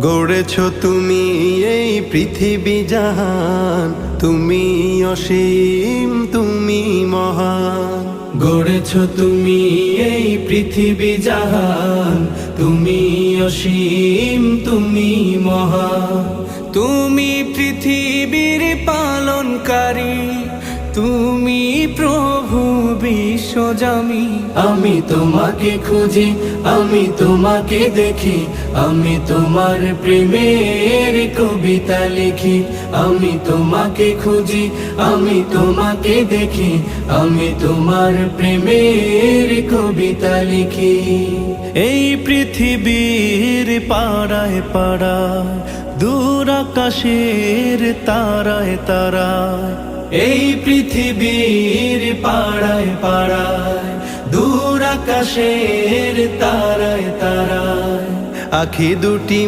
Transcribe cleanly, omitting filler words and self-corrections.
গড়েছ তুমি এই পৃথিবী জাহান, তুমি অসীম তুমি মহান। গড়েছ তুমি এই পৃথিবী জাহান, তুমি অসীম তুমি মহান। তুমি পৃথিবীর পালনকারী, তুমি প্রভু বিশ্বজামি। আমি তোমাকে খুঁজি, আমি তোমাকে দেখি, আমি তোমার প্রেমের কবিতা লিখি। আমি তোমাকে খুঁজি, আমি তোমাকে দেখি, আমি তোমার প্রেমের কবিতা লিখি। এই পৃথিবীর পাড়ায় পাড়ায়, দূর আকাশের তারায় তারায়, এই পৃথিবীর পাড়ায় পাড়ায়, দূর আকাশের তারায় তারায়, আখি দুটি